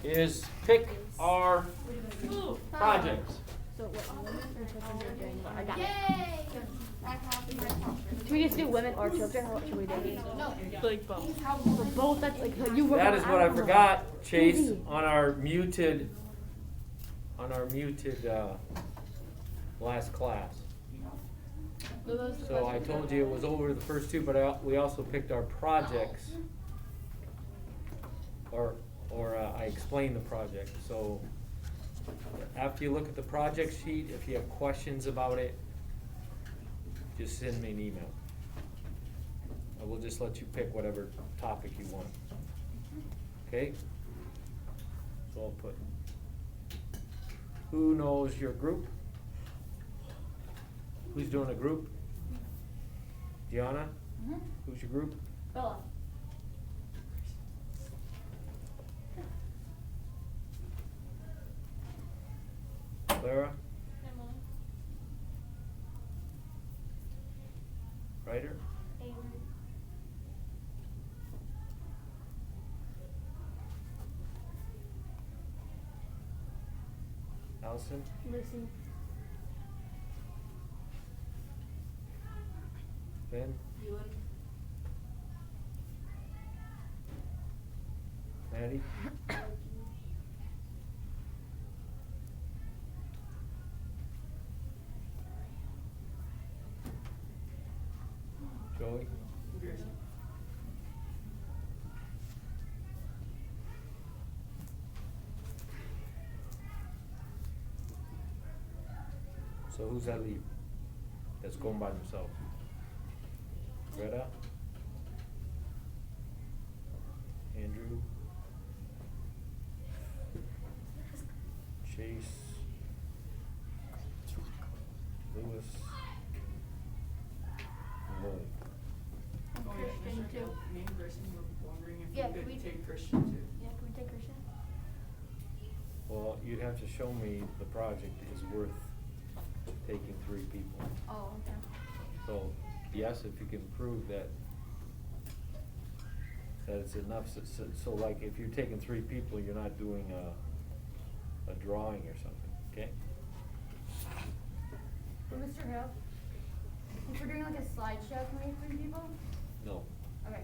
is pick our projects. So what, women or children are doing what? I got it. Should we just do women or children? What should we do? No. Like both. For both, that's like you work. That is what I forgot, Chase, on our muted last class. So I told you it was over the first two, but we also picked our projects, or I explained the project. So after you look at the project sheet, if you have questions about it, just send me an email. I will just let you pick whatever topic you want. Okay? So I'll put, who knows your group? Who's doing a group? Gianna? Mhm. Who's your group? Bella. Clara? Emily. Ryder? Avery. Allison? Lucy. Ben? Ewan. Maddie? Joey? So who's that leave? That's going by themselves? Greta? Andrew? Chase? Lewis? and Lloyd. Christian too. Me and Grayson were wondering if Yeah, we can we- could take Christian too. Yeah, can we take Christian? Well, you'd have to show me the project is worth taking 3 people. Oh, okay. So, yes, if you can prove that it's enough, so like if you're taking 3 people, you're not doing a drawing or something, okay? For Mr. Hill, if we're doing like a slideshow, can we have 3 people? No. Okay.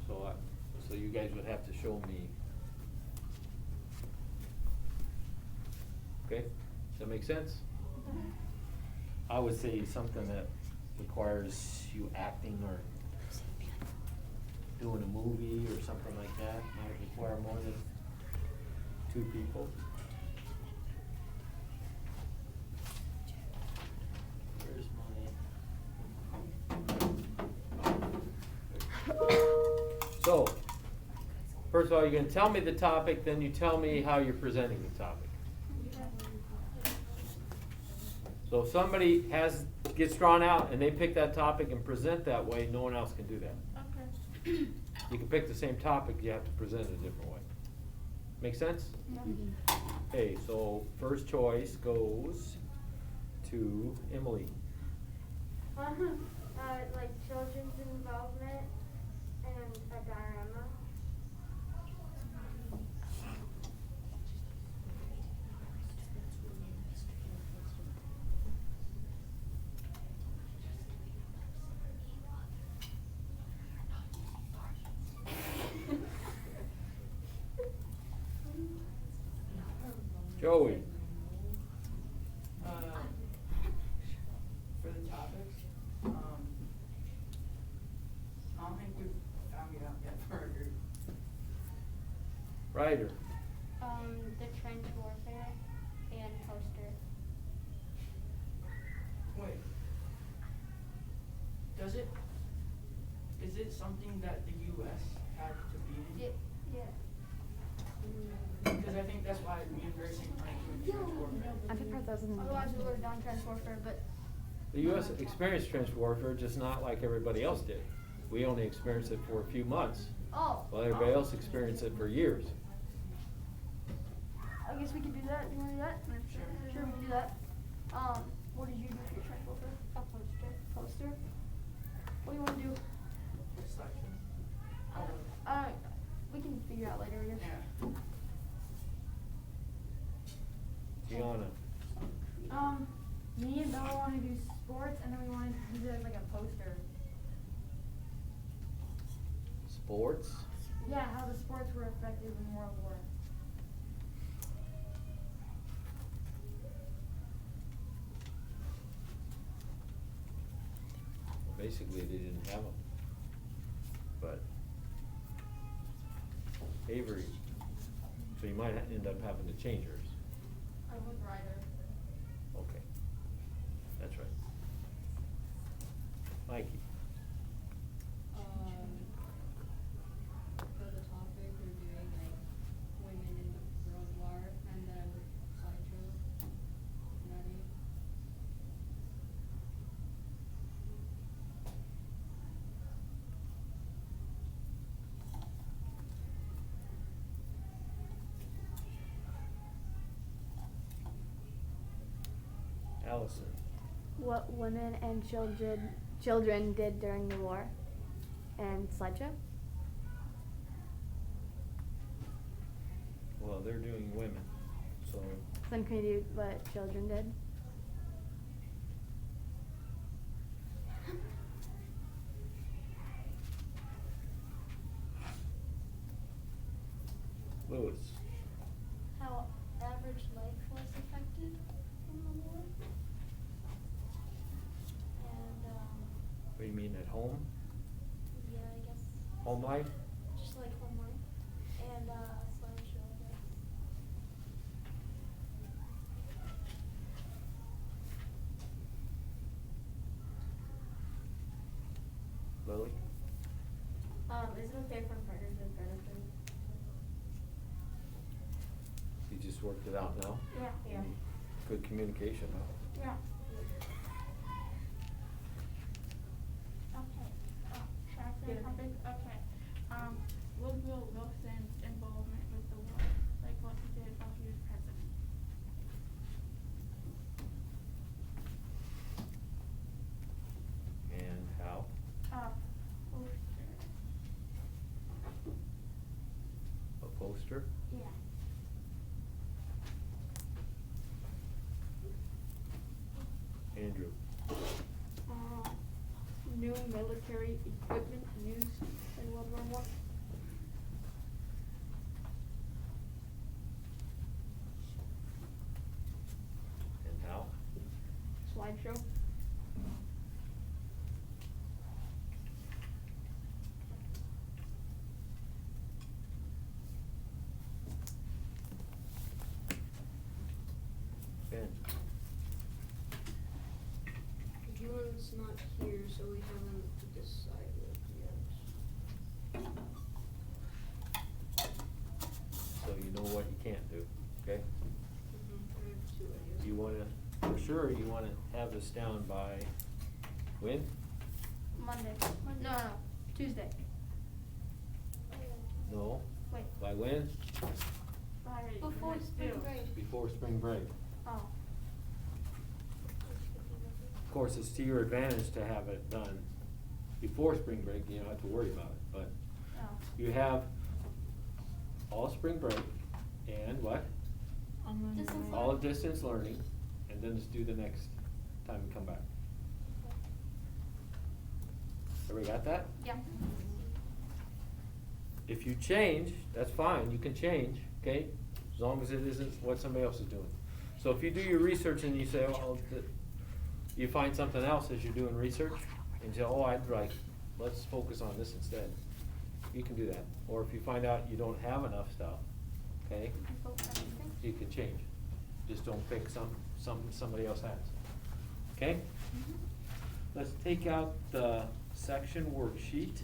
So you guys would have to show me. Okay, does that make sense? Mhm. I would say something that requires you acting or doing a movie or something like that, might require more than 2 people. Where's my? So, first of all, you're gonna tell me the topic, then you tell me how you're presenting the topic. So if somebody gets drawn out and they pick that topic and present that way, no one else can do that. Okay. You can pick the same topic, you have to present it a different way. Make sense? Yeah. Okay, so first choice goes to Emily. Like children's involvement and a diorama. Joey. For the topics, I don't think we've found it out yet for our group. Ryder. The trench warfare and poster. Wait. Is it something that the US had to be in? Yeah. Because I think that's why me and Grayson aren't doing trench warfare. I'm surprised that wasn't. Otherwise we would have done trench warfare, but The US experienced trench warfare, just not like everybody else did. We only experienced it for a few months, oh. while everybody else experienced it for years. I guess we could do that. Do you want to do that? Sure, we can do that. What did you do for your trench warfare? A poster. Poster? What do you want to do? Section. We can figure out later, I guess. Yeah. Gianna, Me and Bella wanna do sports, and then we wanted to do like a poster. sports? Yeah, how the sports were effective in World War. Basically, they didn't have them. But Avery, so you might end up having to change yours. I would rather. Okay, that's right. Mikey, For the topic, we're doing like women in World War and then slideshow. Ready? Allison, What women and children did during the war, and slideshow. well, they're doing women, so Then can you do what children did? Louis, How average life was affected from the war. And, what do you mean at home? yeah, I guess, Home life? just like home life. And, slideshow, I guess. Lily? Isn't it fair for partners with benefits? You just worked it out now? Yeah. Yeah. Good communication, huh? Yeah. Okay, should I say Yeah. something? Okay, Woodrow Wilson's involvement with the war, like what he did while he was president. And how? Poster. A poster? Yeah. Andrew? New military equipment used in World War I. And how? Slideshow. Ben? June's not here, so we haven't decided yet. So you know what you can't do, okay? I have 2 ideas. You wanna, for sure, you wanna have this down by when? Monday. No, Tuesday. No? Wait. By when? Before spring break. Before spring break. Oh. Of course, it's to your advantage to have it done before spring break, you don't have to worry about it, but Oh. you have all spring break and what? Distance All of distance learning, and then just do the next time you come back. Everybody got that? Yeah. If you change, that's fine, you can change, okay? As long as it isn't what somebody else is doing. So if you do your research and you say, oh, you find something else as you're doing research, and you say, oh, I'd like, let's focus on this instead, you can do that. Or if you find out you don't have enough stuff, okay, you can change. Just don't pick something somebody else has, okay? Let's take out the section worksheet.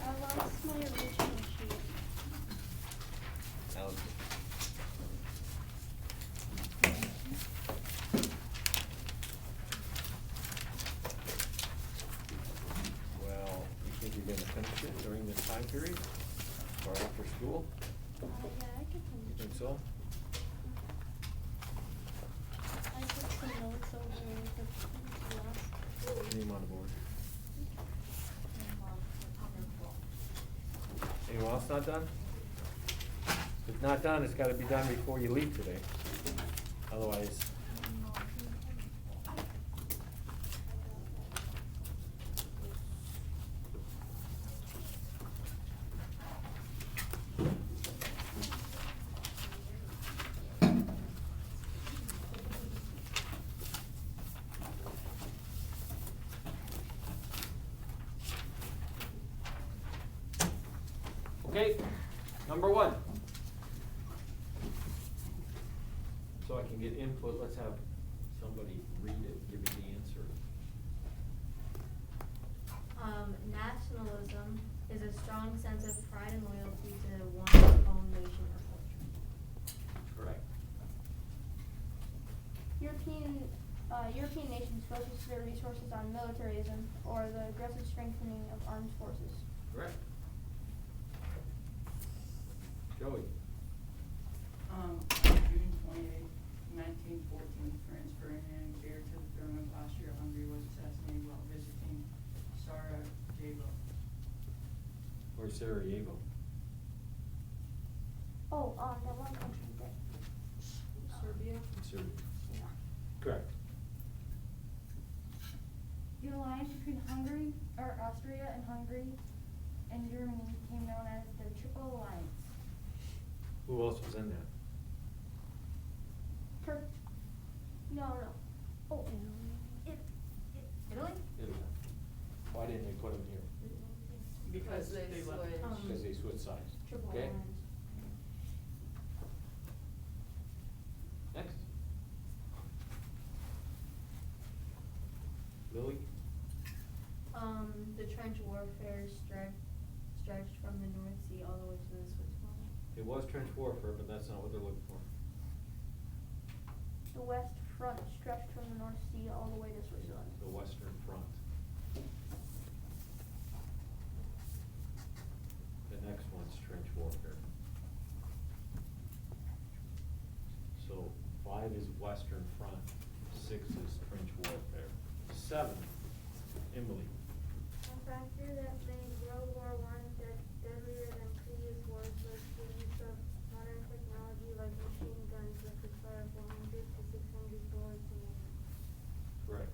I lost my original sheet. Allison. Well, you think you're gonna finish it during this time period, or after school? else not done? If it's not done, it's gotta be done before you leave today. Otherwise. Okay, number one. So I can get input, let's have somebody read it, give me the answer. Nationalism is a strong sense of pride and loyalty to one's own nation or culture. Correct. European nations focus their resources on militarism or the aggressive strengthening of armed forces. Correct. Joey. June 28, 1914, Franz Ferdinand, heir to the throne of Austria-Hungary, was assassinated while visiting Sarajevo. Or Sarajevo. Oh, that one country that. Serbia. Correct. The alliance between Hungary, or Austria and Hungary and Germany became known as the Triple Alliance. Who else was in that? No. Oh, Italy? Italy. Why didn't they put them here? Because they left. Because they switched sides. Triple Okay. Alliance. Next. Lily? The trench warfare stretched from the North Sea all the way to the Swiss Channel. It was trench warfare, but that's not what they're looking for. the West Front stretched from the North Sea all the way to Switzerland. The Western Front. The next one's trench warfare. So 5 is Western Front, 6 is trench warfare. 7, Emily. A factor that made World War I deadlier than previous wars was the use of modern technology like machine guns that could fire 400 to 600 bullets a minute. Correct.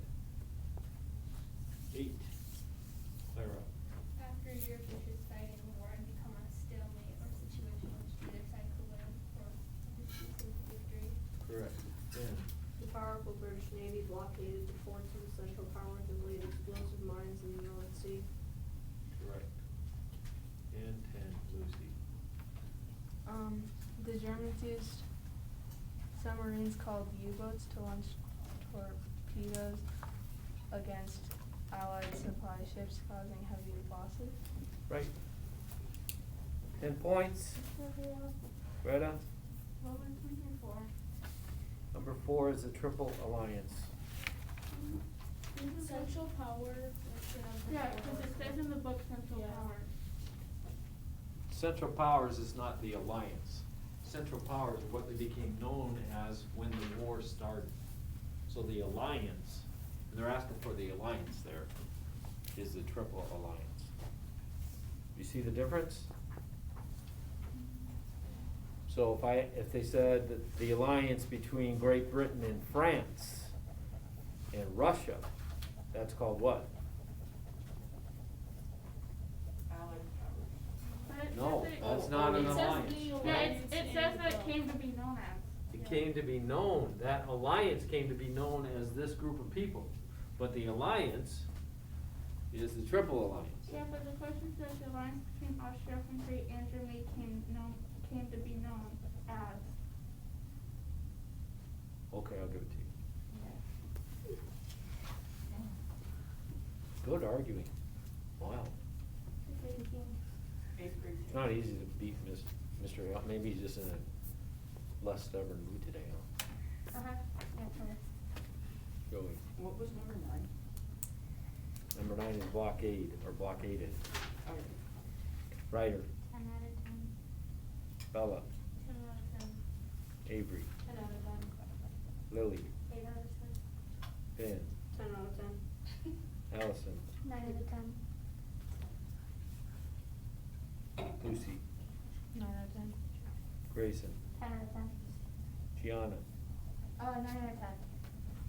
8, Clara. After your fishes fight in war and become a stalemate or situation in which neither side could win or decisive victory. Correct. Dan. The powerful British Navy blockaded the ports of the Central Powers and laid explosive mines in the North Sea. Correct. And 10, Lucy. The Germans used submarines called U-boats to launch torpedoes against Allied supply ships, causing heavy losses. Right. 10 points. Greta. What was number 4? Number 4 is the Triple Alliance. Central Power. Yeah, because it says in the book Central Yeah. Power. Central Powers is not the alliance. Central Powers are what they became known as when the war started. So the alliance, and they're asking for the alliance there, is the Triple Alliance. You see the difference? So if they said that the alliance between Great Britain and France and Russia, that's called what? Allied powers. But it No, says it- that's not an it says alliance. Yeah, it says that it came to be known as. It came to be known, that alliance came to be known as this group of people. But the alliance is the Triple Alliance. Yeah, but the question says the alliance between Austria, Hungary, and Germany came to be known as. Okay, I'll give it to you. Good arguing. Wow. 8th grade. It's not easy to beat Mr. Al. Maybe he's just in a less stubborn mood today, huh? Yeah, sorry. Joey. What was number 9? Number 9 is blockade, or blockaded. Okay. Ryder. 10 out of 10. Bella. 10 out of 10. Avery. 10 out of 10. Lily. 8 out of 10. Ben. 10 out of 10. Allison. 9 out of 10. Lucy. Grayson, 10 out of 10. Gianna, 9 out of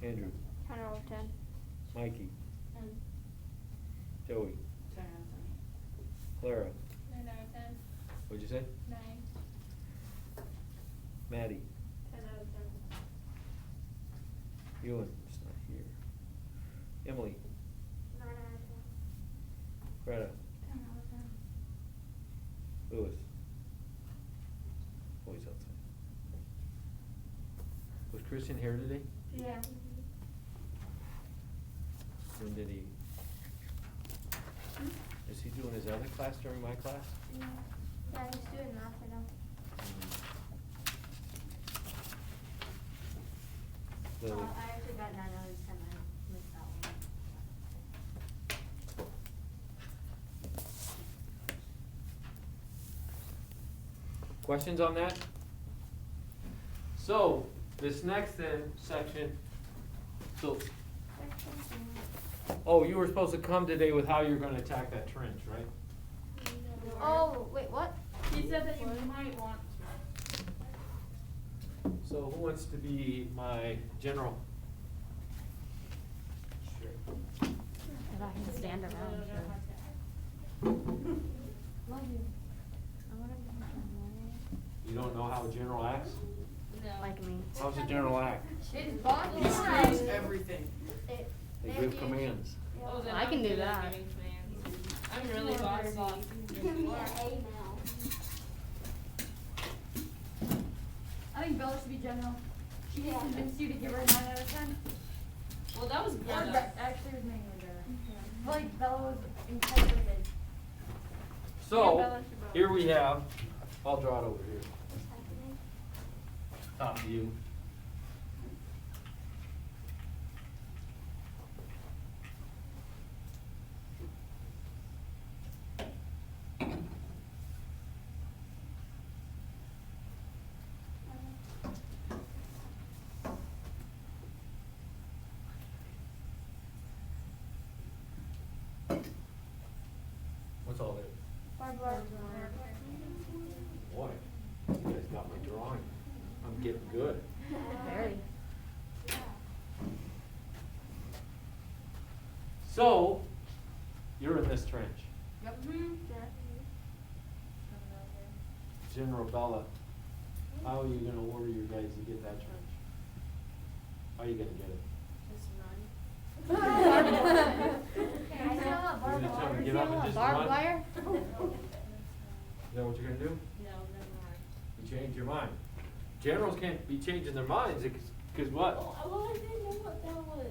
10. Andrew, 10 out of 10. Mikey, Joey, 10 out of 10. Clara, 9 out of 10. what'd you say? 9. Maddie, 10 out of 10. Ewan, it's not here. Emily, 9 out of 10. Greta, 10 out of 10. Lewis. Oh, he's outside. Was Christian here today? Yeah. When did he? Is he doing his other class during my class? Yeah, he's doing math right now. Lily, I actually got 9 out of 10, I missed that one. questions on that? So, this next section, so, oh, you were supposed to come today with how you're gonna attack that trench, right? Oh, wait, what? He said that you might want So who wants to be my general? Sure. If I can stand around, sure. Love you. I wanna be You don't know how a general acts? like me. How's a general act? It's bossy. He screams everything. They give commands. Oh, then I I'm can do good at that. giving commands. I'm really bossy. Give me an A now. I think Bella should be general. She just convinced you to give her a 9 out of 10. Well, that was good. Or actually, it was mainly Bella. Like, Bella was incredibly good. So, here we have, I'll draw it over here, What's happening? top view. What's all this? Barbed wire. Boy, you guys got my drawing. I'm getting good. Very. So, you're in this trench. Yep. General Bella, how are you gonna order your guys to get that trench? How are you gonna get it? Barbed You're gonna tell me to get up and just run? wire? Is that what you're gonna do? No, never mind. You change your mind. Generals can't be changing their minds, cause what? Well, I didn't know what that was.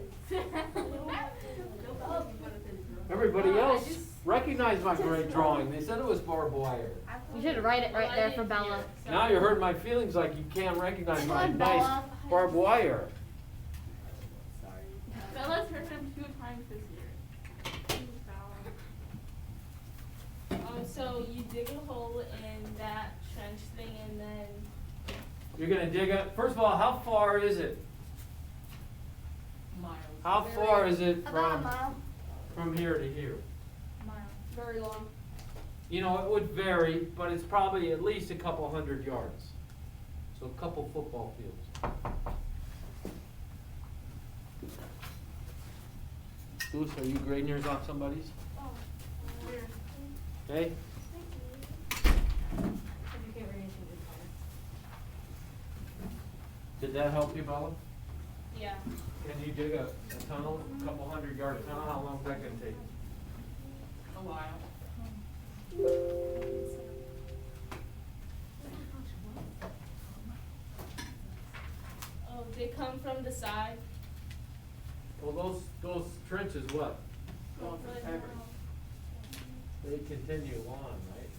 Everybody I else just- recognized my great drawing. They said it was barbed wire. You should write it right Well, I there for didn't hear Bella. it, so- Now you're hurting my feelings like you can't recognize Come my on, nice Bella. barbed wire. Sorry. Bella's heard him 2 times this year. So you dig a hole in that trench thing and then You're gonna dig up, first of all, how far is it? Miles. How far is it About a from, mile. from here to here? very long. You know, it would vary, but it's probably at least a couple hundred yards. So a couple football fields. Louis, are you grading yours off somebody's? Okay? Did that help you, Bella? Yeah. Can you dig a tunnel, a couple hundred-yard tunnel? How long is that gonna take? A while. Oh, they come from the side. Well, those trenches, what? Going for forever. They continue on, right?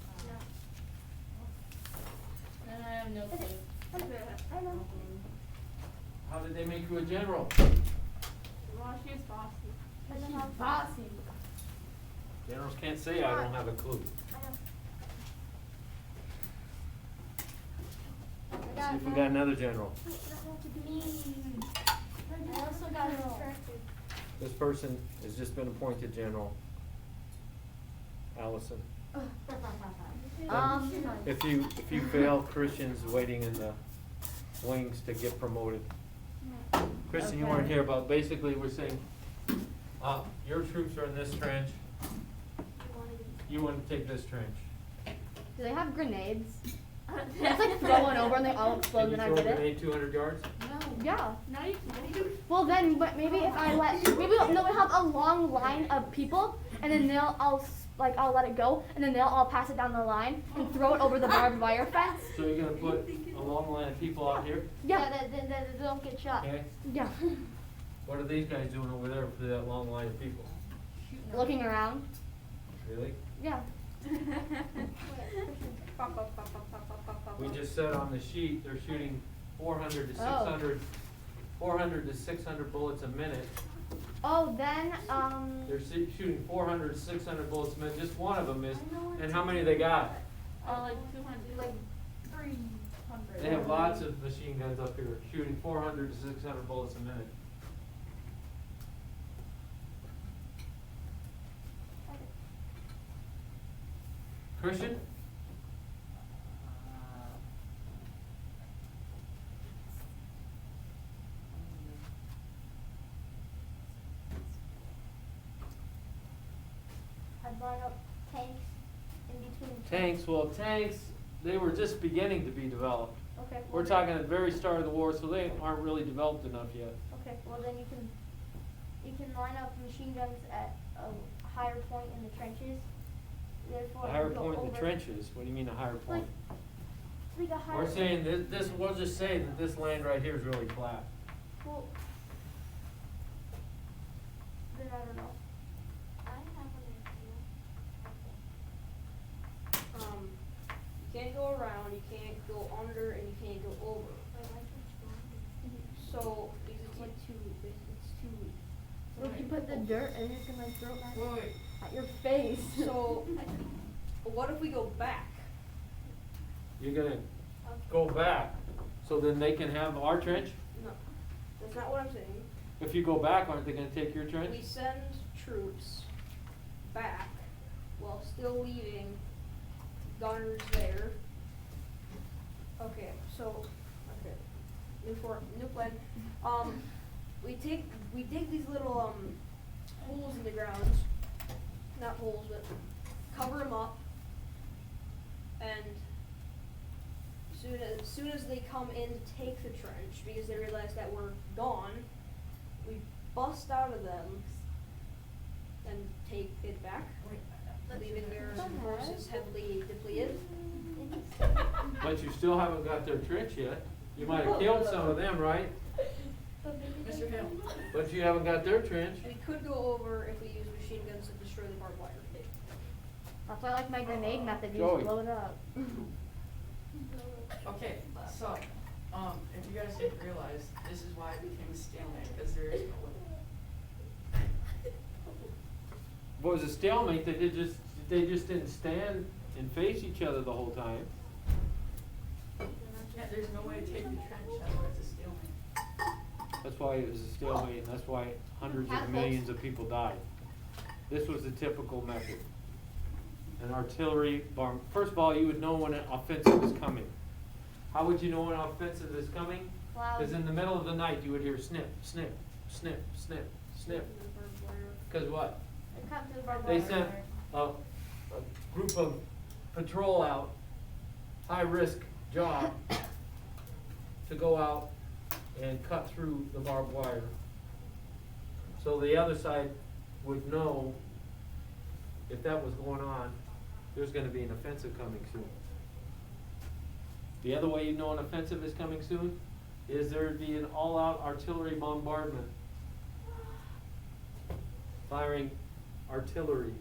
And I have no clue. I know. How did they make you a general? Well, she was bossy. She's bossy. Generals can't say I don't have a clue. See if we got another general. I also got distracted. This person has just been appointed general. Allison. If you fail, Christian's waiting in the wings to get promoted. Christian, you weren't Okay. here, but basically we're saying, your troops are in this trench. You want to take this trench. Do they have grenades? Just like throw one over and they all explode Can and you I throw a get it? grenade 200 yards? Yeah. Now you can. Well then, but maybe if I maybe no, we have a long line of people, and then I'll let it go, and then they'll all pass it down the line and throw it over the barbed wire fence. So you're gonna put a long line of people out here, Yeah. that they don't get shot. okay? Yeah. What are these guys doing over there for that long line of people? Looking around. Really? Yeah. We just said on the sheet, they're shooting 400 to Oh. 600 bullets a minute. Oh, then They're shooting 400 to 600 bullets a minute, just one of them is, and how many they got? Like 200, like 300. They have lots of machine guns up here, shooting 400 to 600 bullets a minute. Christian? I brought up tanks in between. Tanks, well, tanks, they were just beginning to be developed. okay. We're talking at the very start of the war, so they aren't really developed enough yet. Okay, well then you can line up machine guns at a higher point in the trenches. Therefore, A higher you go point in the over- trenches, what do you mean a higher point? Like a higher. We're saying this, we'll just say that this land right here is really flat. Well, then I don't know. I have an idea. You can't go around, you can't go under, and you can't go over. So, It's like it's too. Well, if you put the dirt and you can like throw it back wait. at your face. So, what if we go back? You're gonna go back, so then they can have our trench? No, that's not what I'm saying. If you go back, aren't they gonna take your trench? We send troops back while still leaving gunners there. Okay, so, new plan. We dig these little holes in the ground, not holes, but cover them up, and soon as they come in to take the trench, because they realize that we're gone, we bust out of them and take it back, leaving their forces heavily depleted. But you still haven't got their trench yet. You might have killed some of them, right? Mr. Hill, But you haven't got their trench. We could go over if we use machine guns to destroy the barbed wire. That's why I like my grenade method. You Joey. just blow it up. okay, so, if you guys didn't realize, this is why it became a stalemate, because there is no way. If it was a stalemate, they just didn't stand and face each other the whole time. Yeah, there's no way to take the trench, that's why it's a stalemate. That's why it was a stalemate, and that's why hundreds of millions of people died. This was the typical method. An artillery bomb. First of all, you would know when an offensive is coming. How would you know when an offensive is coming? Loud. Because in the middle of the night, you would hear snip, snip, snip, snip, snip. Because what? It comes to the barbed They wire. sent a group of patrol out, high risk job, to go out and cut through the barbed wire. So the other side would know if that was going on, there's gonna be an offensive coming soon. The other way you know an offensive is coming soon is there'd be an all-out artillery bombardment. Firing artillery.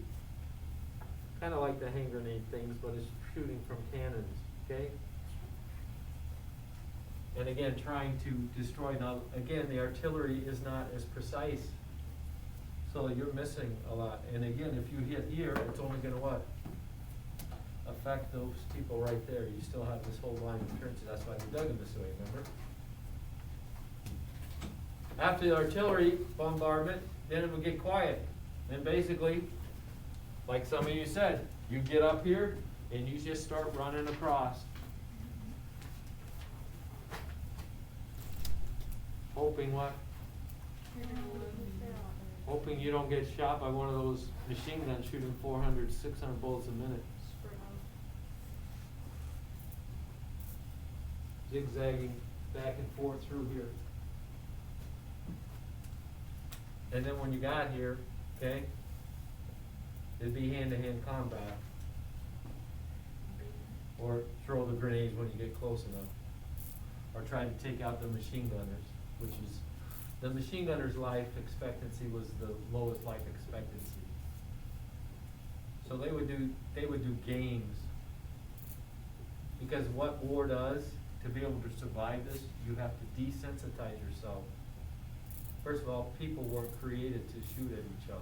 Kinda like the hand grenade things, but it's shooting from cannons, okay? And again, trying to destroy, now, again, the artillery is not as precise. So you're missing a lot. And again, if you hit here, it's only gonna what? Affect those people right there. You still have this whole line of trenches. That's why they dug them this way, remember? After the artillery bombardment, then it would get quiet. Then basically, like some of you said, you get up here, And you just start running across. Hoping what? Hoping you don't get shot by one of those machine guns shooting 400, 600 bullets a minute. Zigzagging back and forth through here. And then when you got here, okay, it'd be hand-to-hand combat. Or throw the grenades when you get close enough. Or try to take out the machine gunners, which is, the machine gunner's life expectancy was the lowest life expectancy. So they would do games. Because what war does, to be able to survive this, you have to desensitize yourself. First of all, people weren't created to shoot at each other.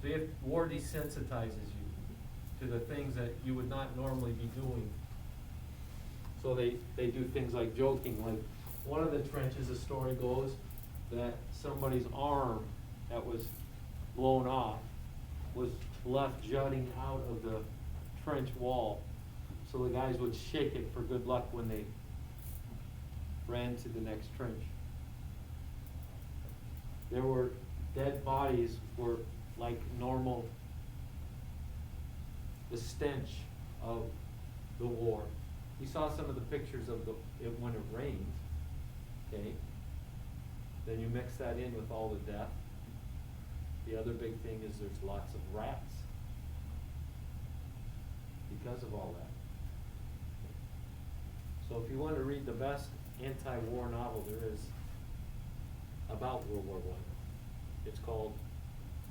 So if war desensitizes you to the things that you would not normally be doing. So they do things like joking, like one of the trenches, the story goes, that somebody's arm that was blown off was left jutting out of the trench wall. So the guys would shake it for good luck when they ran to the next trench. There were dead bodies were like normal, the stench of the war. You saw some of the pictures of when it rains, okay? Then you mix that in with all the death. The other big thing is there's lots of rats because of all that. So if you want to read the best anti-war novel there is about World War I, it's called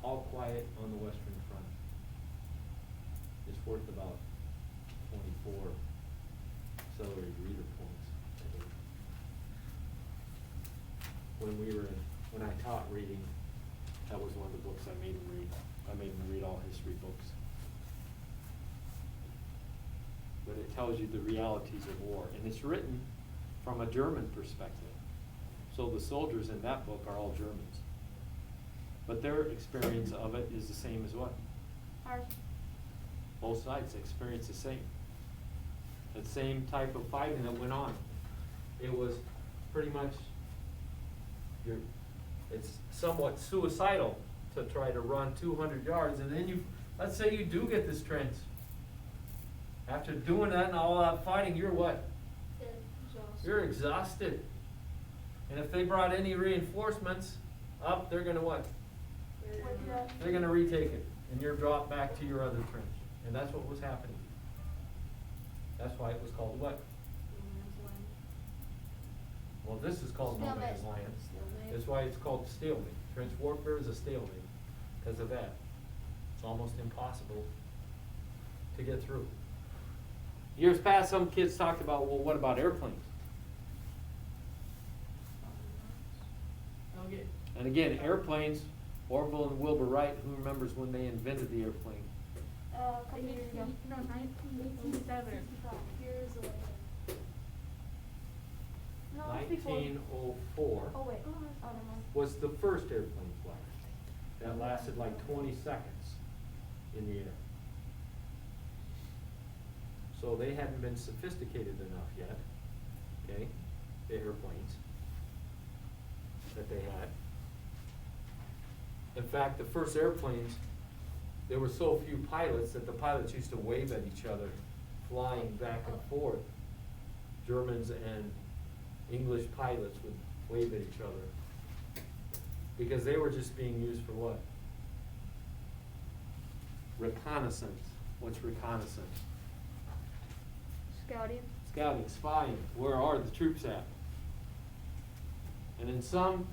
All Quiet on the Western Front. It's worth about 24 accelerated reader points, I think. When I taught reading, that was one of the books I made them read. I made them read all history books. But it tells you the realities of war, and it's written from a German perspective. So the soldiers in that book are all Germans. But their experience of it is the same as what? Ours. Both sides experience the same. The same type of fighting that went on. It was pretty much, it's somewhat suicidal to try to run 200 yards, and then let's say you do get this trench. After doing that and all that fighting, you're what? Exhausted. You're exhausted. And if they brought any reinforcements up, they're gonna what? They're gonna retake it, and you're brought back to your other trench. And that's what was happening. That's why it was called what? Well, this is called no man's land. Stalemate. That's why it's called stalemate. Trench warfare is a stalemate because of that. It's almost impossible to get through. Years past, some kids talked about, well, what about airplanes? Okay. And again, airplanes, Orville and Wilbur Wright, who remembers when they invented the airplane? A couple years ago. No, 1987. Years later. No, it's before. 1904 Oh wait. Oh, never mind. was the first airplane flight. That lasted like 20 seconds in the air. So they hadn't been sophisticated enough yet, okay, the airplanes that they had. In fact, the first airplanes, there were so few pilots that the pilots used to wave at each other, flying back and forth. Germans and English pilots would wave at each other because they were just being used for what? Reconnaissance. What's reconnaissance? Scouting. Scouting, spying. Where are the troops at? And then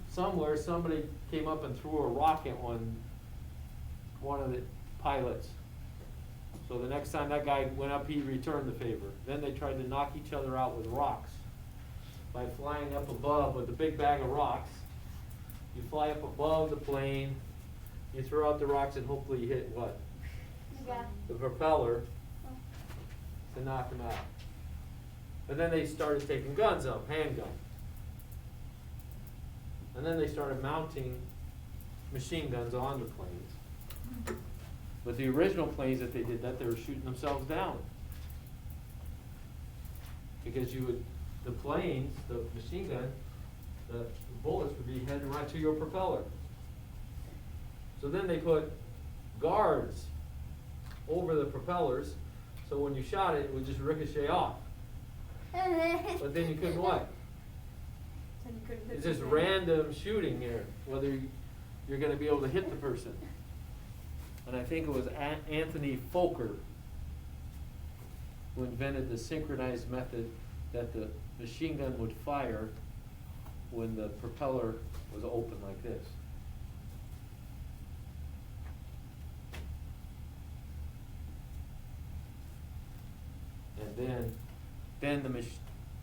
somewhere somebody came up and threw a rock at one of the pilots. So the next time that guy went up, he returned the favor. Then they tried to knock each other out with rocks by flying up above with a big bag of rocks. You fly up above the plane, you throw out the rocks, and hopefully you hit what? Yeah. The propeller to knock them out. And then they started taking guns up, handgun. And then they started mounting machine guns on the planes. But the original planes that they did that, they were shooting themselves down. Because the planes, the machine gun, the bullets would be heading right to your propeller. So then they put guards over the propellers, so when you shot it, it would just ricochet off. But then you couldn't what? It's just random shooting here, whether you're going to be able to hit the person. And I think it was Anthony Fokker who invented the synchronized method that the machine gun would fire when the propeller was open like this. And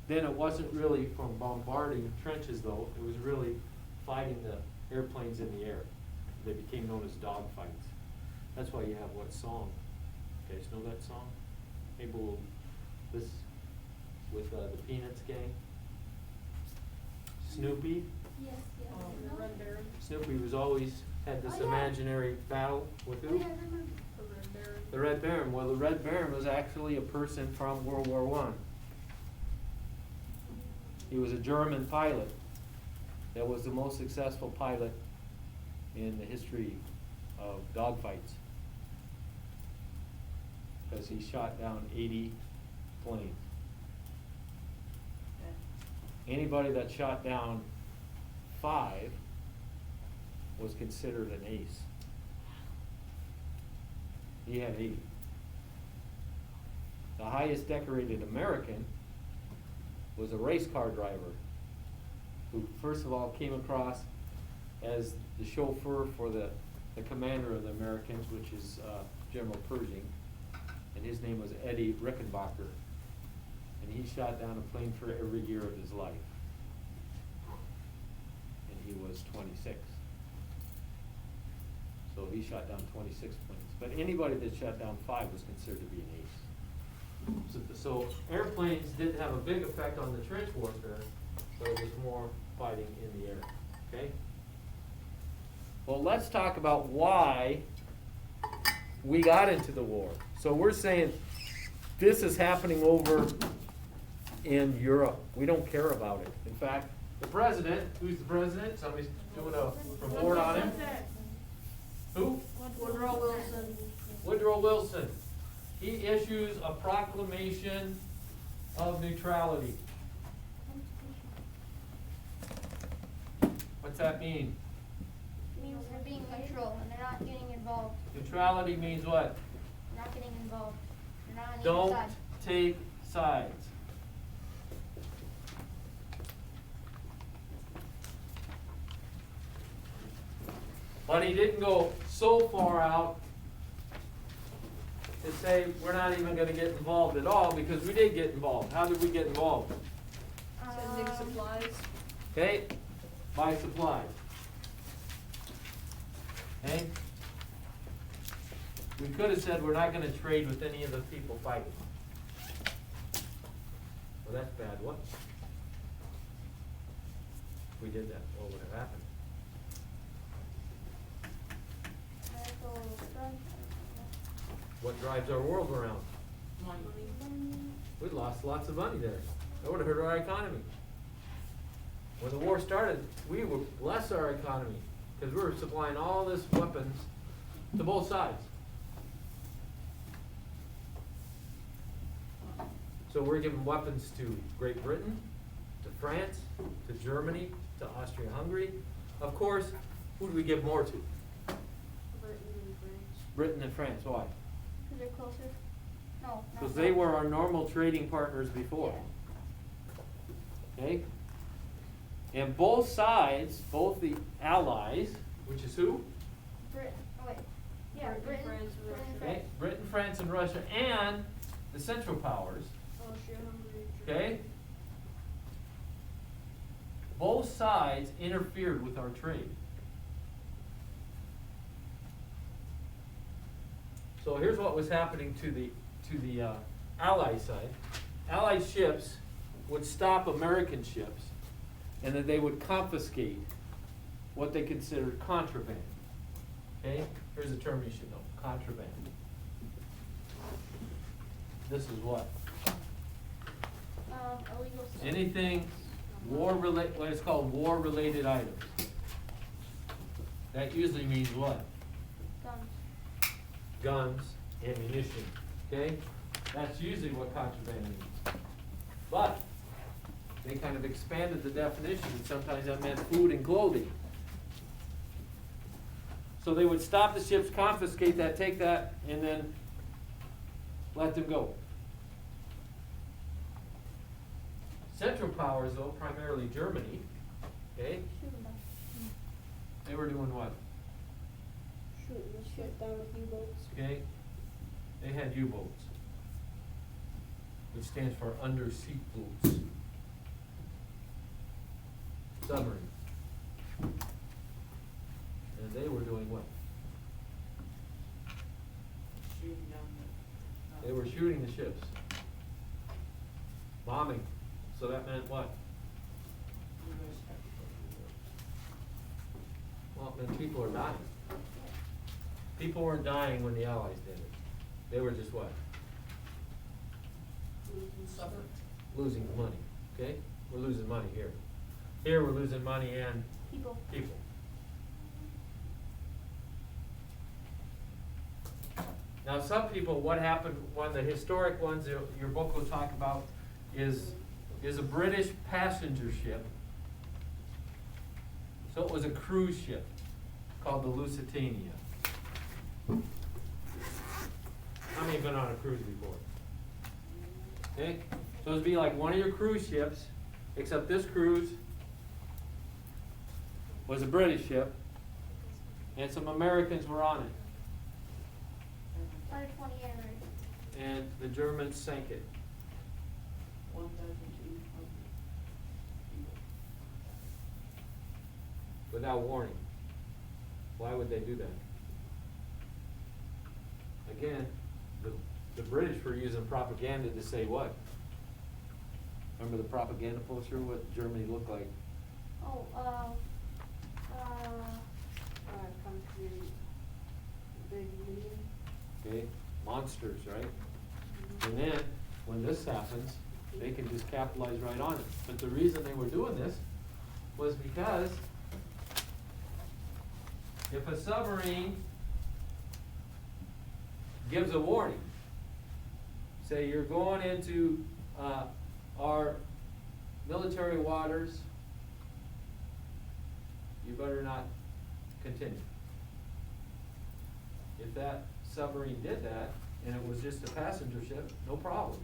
then it wasn't really from bombarding trenches though, it was really fighting the airplanes in the air. They became known as dogfights. That's why you have what song? You guys know that song? Maybe this with the Peanuts gang. Snoopy. Yes, yes. The Red Baron. Snoopy was always had this Oh, yeah. imaginary battle with who? Yeah, I remember. The Red Baron. The Red Baron. Well, the Red Baron was actually a person from World War I. He was a German pilot that was the most successful pilot in the history of dogfights. Because he shot down 80 planes. Anybody that shot down 5 was considered an ace. He had 80. The highest decorated American was a race car driver who first of all came across as the chauffeur for the commander of the Americans, which is General Pershing, and his name was Eddie Rickenbacker. And he shot down a plane for every year of his life. And he was 26. So he shot down 26 planes. But anybody that shot down 5 was considered to be an ace. So airplanes didn't have a big effect on the trench warfare, but it was more fighting in the air. Okay? Well, let's talk about why we got into the war. So we're saying this is happening over in Europe. We don't care about it. In fact, the president, who's the president? Somebody's doing a report on him. Who? Woodrow Wilson. Woodrow Wilson. He issues a proclamation of neutrality. What's that mean? Means they're being neutral and they're not getting involved. Neutrality means what? They're not getting involved. They're not on either Don't side. take sides. But he didn't go so far out to say we're not even going to get involved at all, because we did get involved. How did we get involved? Sending supplies. Okay, by supplies. Okay? We could have said we're not going to trade with any of the people fighting. Well, that's bad. What? If we did that, what would have happened? What drives our world around? Money. We lost lots of money there. That would have hurt our economy. When the war started, we would bless our economy because we were supplying all this weapons to both sides. So we're giving weapons to Great Britain, to France, to Germany, to Austria-Hungary. Of course, who do we give more to? Britain and France. Britain and France. Why? Because they're closer. No. Because they were our normal trading partners before. Okay? And both sides, both the allies, which is who? Britain. Oh wait. Yeah, Britain, Britain, France, and Britain, Russia. Okay? Britain, France, and Russia, and the Central Powers. Austria, Hungary, Okay? Both sides interfered with our trade. So here's what was happening to the Allied side. Allied ships would stop American ships, and then they would confiscate what they considered contraband. Okay? Here's a term you should know. contraband. This is what? Illegal stuff. Anything war-related, what is called war-related items. That usually means what? Guns. Guns, ammunition, okay? That's usually what contraband means. But they kind of expanded the definition, and sometimes that meant food and clothing. So they would stop the ships, confiscate that, take that, and then let them go. Central Powers, though, primarily Germany, okay? They were doing what? Shooting the ship down with U-boats. Okay? They had U-boats, which stands for undersea boats. Submarine. And they were doing what? Shooting down the. They were shooting the ships. Bombing. So that meant what? Well, it meant people are dying. People weren't dying when the Allies did it. They were just what? Losing money, okay? We're losing money here. Here we're losing money and People. people. Now some people, what happened, one of the historic ones your book will talk about is a British passenger ship. So it was a cruise ship called the Lusitania. How many have been on a cruise before? Okay, so it'd be like one of your cruise ships, except this cruise was a British ship, and some Americans were on it. 120 anniversary. And the Germans sank it. 1,200 Without warning. Why would they do that? Again, the British were using propaganda to say what? Remember the propaganda poster, what Germany looked like? Oh, Country, big union. Okay, monsters, right? And then, when this happens, they can just capitalize right on it. But the reason they were doing this was because if a submarine gives a warning, say you're going into our military waters, you better not continue. If that submarine did that, and it was just a passenger ship, no problem.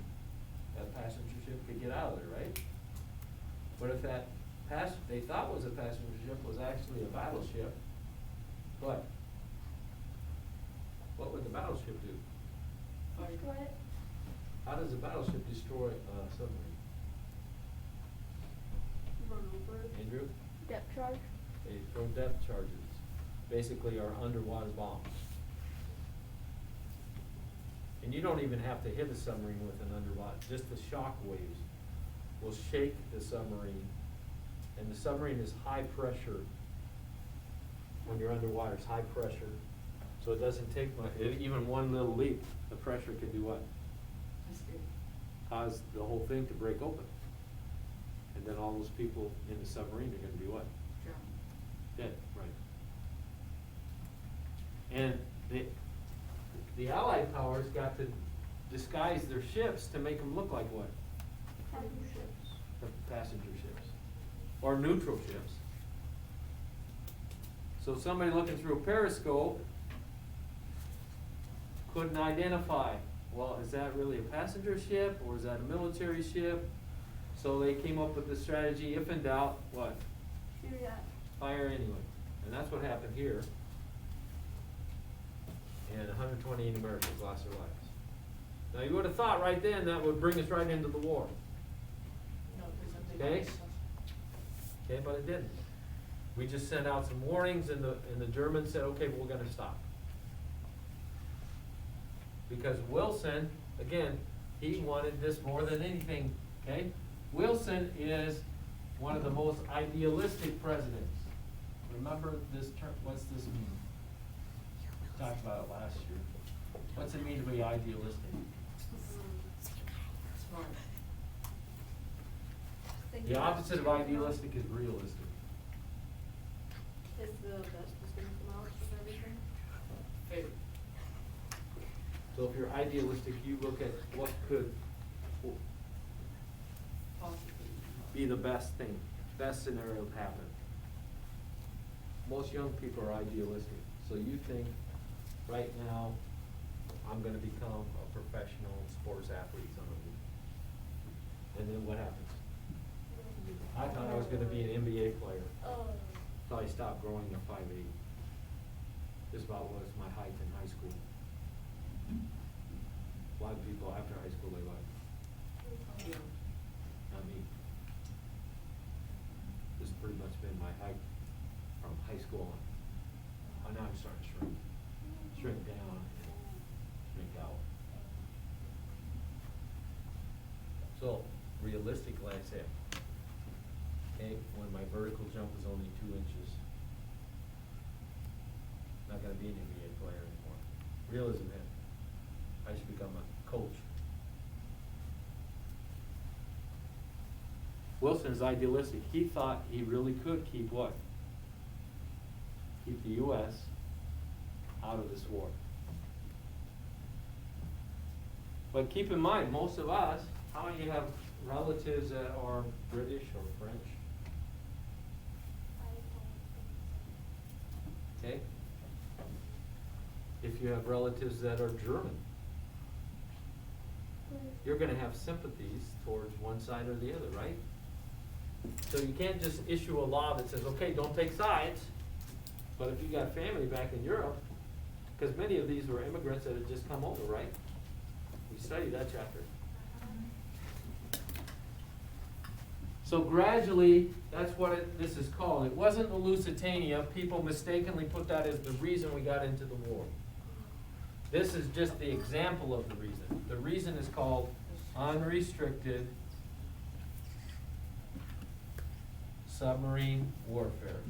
That passenger ship could get out of there, right? But if that they thought was a passenger ship was actually a battleship, what? What would the battleship do? destroy it. How does a battleship destroy a submarine? Run over it. Andrew? Depth charge. They throw depth charges, basically are underwater bombs. And you don't even have to hit a submarine with an underwater, just the shock waves will shake the submarine. And the submarine is high pressure. When you're underwater, it's high pressure. So it doesn't take much, even one little leak, the pressure can do what? Cause the whole thing to break open. And then all those people in the submarine are gonna be what? Dead, right. And the Allied powers got to disguise their ships to make them look like what? Passenger ships. The passenger ships. Or neutral ships. So somebody looking through a periscope couldn't identify, well, is that really a passenger ship or is that a military ship? So they came up with the strategy, if in doubt, what? Shoot it at. Fire anyway. And that's what happened here. And 128 Americans lost their lives. Now you would have thought right then that would bring us right into the war. Okay? Okay, but it didn't. We just sent out some warnings and the Germans said, okay, we're gonna stop. Because Wilson, again, he wanted this more than anything, okay? Wilson is one of the most idealistic presidents. Remember this term, what's this mean? talked about it last year. What's it mean to be idealistic? Smart. The opposite of idealistic is realistic. Is the best is gonna come out of everything? Fair. So if you're idealistic, you look at what could Possibly. be the best thing, best scenario to happen. Most young people are idealistic, so you think, right now, I'm gonna become a professional sports athlete someday. And then what happens? I thought I was gonna be an NBA player. So I stopped growing at 5'8". This about was my height in high school. A lot of people after high school, they like, not me. This has pretty much been my height from high school on. Now I'm starting to shrink down and shrink out. So realistically, I say, okay, when my vertical jump is only 2 inches, I'm not gonna be an NBA player anymore. Realism is, I should become a coach. Wilson is idealistic. He thought he really could keep what? Keep the U.S. out of this war. But keep in mind, most of us, how many have relatives that are British or French? Okay? If you have relatives that are German, you're going to have sympathies towards one side or the other, right? So you can't just issue a law that says, okay, don't take sides. But if you got family back in Europe, because many of these were immigrants that had just come over, right? We studied that chapter. So gradually, that's what this is called. It wasn't the Lusitania. People mistakenly put that as the reason we got into the war. This is just the example of the reason. The reason is called unrestricted submarine warfare.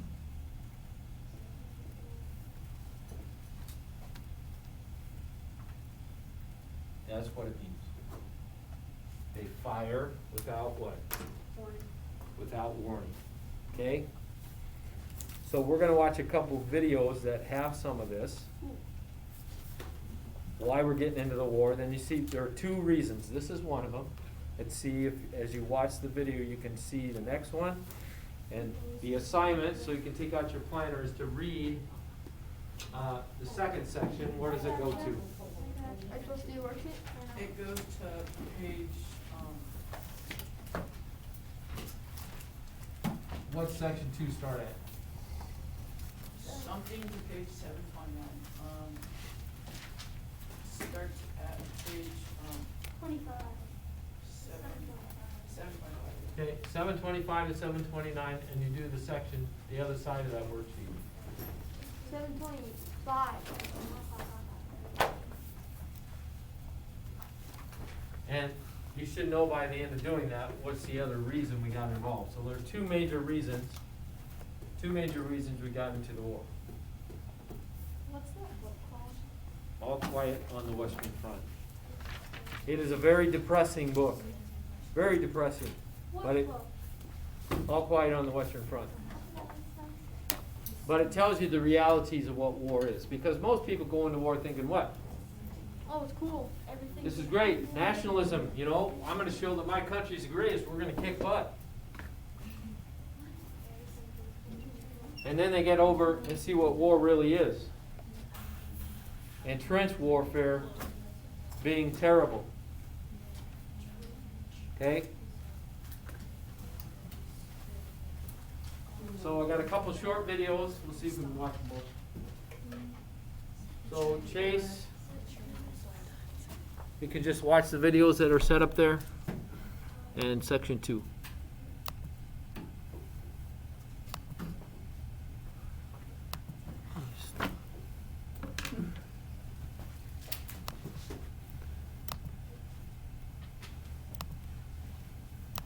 That's what it means. They fire without what? Warning. Without warning. Okay? So we're going to watch a couple videos that have some of this. Why we're getting into the war. Then you see there are 2 reasons. This is one of them. Let's see if as you watch the video you can see the next one. And the assignment, so you can take out your planner, is to read the second section. Where does it go to? Are you supposed to do a worksheet? It goes to page, What's section 2 start at? something to page 729. Starts at page, 25. 725. Okay, 725 to 729, and you do the section, the other side of that worksheet. 725. And you should know by the end of doing that, what's the other reason we got involved. So there are 2 major reasons we got into the war. What's that book called? All Quiet on the Western Front. It is a very depressing book. Very depressing. But it, All Quiet on the Western Front. But it tells you the realities of what war is. Because most people go into war thinking, what? Oh, it's cool. Everything. This is great. Nationalism, you know, I'm going to show that my country's the greatest. We're going to kick butt. And then they get over and see what war really is. And trench warfare being terrible. Okay? So I got a couple short videos. We'll see if we can watch them both. So Chase, you can just watch the videos that are set up there. And section 2.